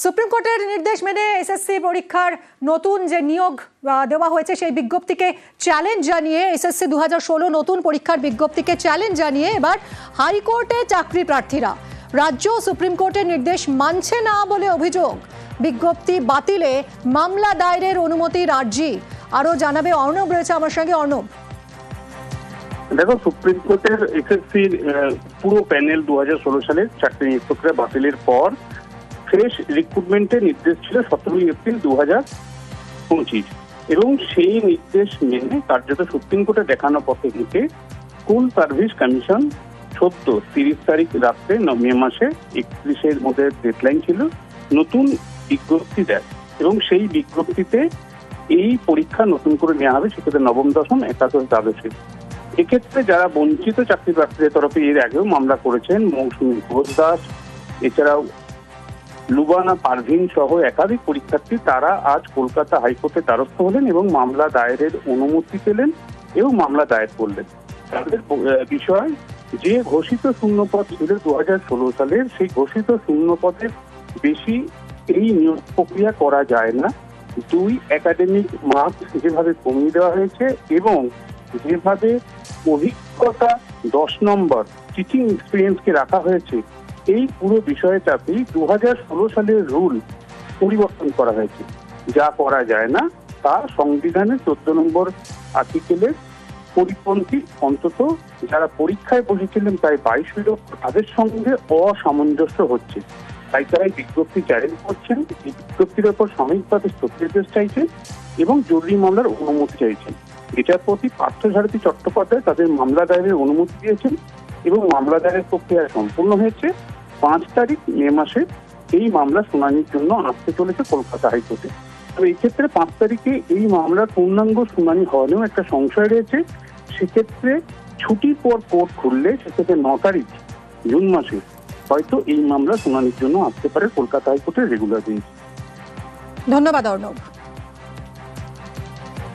Supreme কোর্টের নির্দেশ মেনে এসএসসি পরীক্ষার নতুন যে নিয়োগ দেওয়া হয়েছে সেই বিজ্ঞপ্তিকে চ্যালেঞ্জ জানিয়ে এসএসসি 2016 নতুন পরীক্ষার বিজ্ঞপ্তিকে চ্যালেঞ্জ জানিয়ে এবার হাইকোর্টে চাকরি প্রার্থীরা রাজ্য সুপ্রিম কোর্টের নির্দেশ মানছে না বলে অভিযোগ। বিজ্ঞপ্তি বাতিলে মামলা দায়েরের অনুমতির আর্জি। আরো জানাবে অর্ণব, রয়েছে আমার সঙ্গে। অর্ণব, দেখো, সুপ্রিম কোর্টের এসএসসির পুরো প্যানেল 2016 সালের চাকরি নিয়োগ প্রক্রিয়া বাতিলের পর ফ্রেশ রিক্রুটমেন্টের নির্দেশ ছিল 17 এপ্রিল 2025 এবং সেই নির্দেশ মেনে কার্যত সুপ্রিম কোর্টে দেখানো পথে থেকে স্কুল সার্ভিস কমিশন 30 তারিখ রাত্রে মে মাসে 31-এর মধ্যে ডেডলাইন ছিল, নতুন বিজ্ঞপ্তি দেয় এবং সেই বিজ্ঞপ্তিতে এই পরীক্ষা নতুন করে নেওয়া হবে, সেক্ষেত্রে নবম, দশম, একাদশ, দ্বাদশে। এক্ষেত্রে যারা বঞ্চিত চাকরি প্রার্থীদের তরফে এর আগেও মামলা করেছেন, মৌসুমী ঘোষ দাস, এছাড়াও লুবানা পারভিন সহ একাধিক পরীক্ষার্থী, তারা আজ কলকাতা হাইকোর্টে দ্বারস্থ হলেন এবং মামলা দায়েরের অনুমতি পেলেন এবং মামলা দায়ের করলেন। তাদের বিষয়, যে ঘোষিত শূন্যপদ ছিল 2016 সালের, সেই ঘোষিত শূন্যপদের বেশি এই নিয়োগ প্রক্রিয়া করা যায় না। 2 একাডেমিক মার্কস যেভাবে কমিয়ে দেওয়া হয়েছে এবং যেভাবে অভিজ্ঞতা 10 নম্বর টিচিং এক্সপিরিয়েন্সকে রাখা হয়েছে, এই পুরো বিষয়টাতেই 2016 সালের রুল পরিবর্তন করা হয়েছে। যা করা যায় না তা সংবিধানের 14 নম্বর আর্টিকেলের পরিপন্থী। অন্তত যারা পরীক্ষায় বসেছিলেন প্রায় 22 লক্ষ, তাদের সঙ্গে অসামঞ্জস্য হচ্ছে, তাই তারা বিজ্ঞপ্তি চ্যালেঞ্জ করছেন। এই বিজ্ঞপ্তির ওপর সাময়িকভাবে স্থগিতাদেশ চাইছেন এবং জরুরি মামলার অনুমতি চাইছেন। বিচারপতি পার্থসারথী চট্টোপাধ্যায় তাদের মামলা দায়েরের অনুমতি দিয়েছেন এবং মামলা দায়েরের প্রক্রিয়া সম্পূর্ণ হয়েছে। 5 তারিখ মে মাসে এই মামলা শুনানির জন্য আসতে চলেছে কলকাতা হাইকোর্টে। তবে এই ক্ষেত্রে 5 তারিখে এই মামলার পূর্ণাঙ্গ শুনানি হওয়ারও একটা সংশয় রয়েছে। সেক্ষেত্রে ছুটির পর কোর্ট খুললে সেক্ষেত্রে 9 তারিখ জুন মাসে হয়তো এই মামলা শুনানির জন্য আসতে পারে কলকাতা হাইকোর্টের রেগুলার বেঞ্চ। ধন্যবাদ অর্ণব।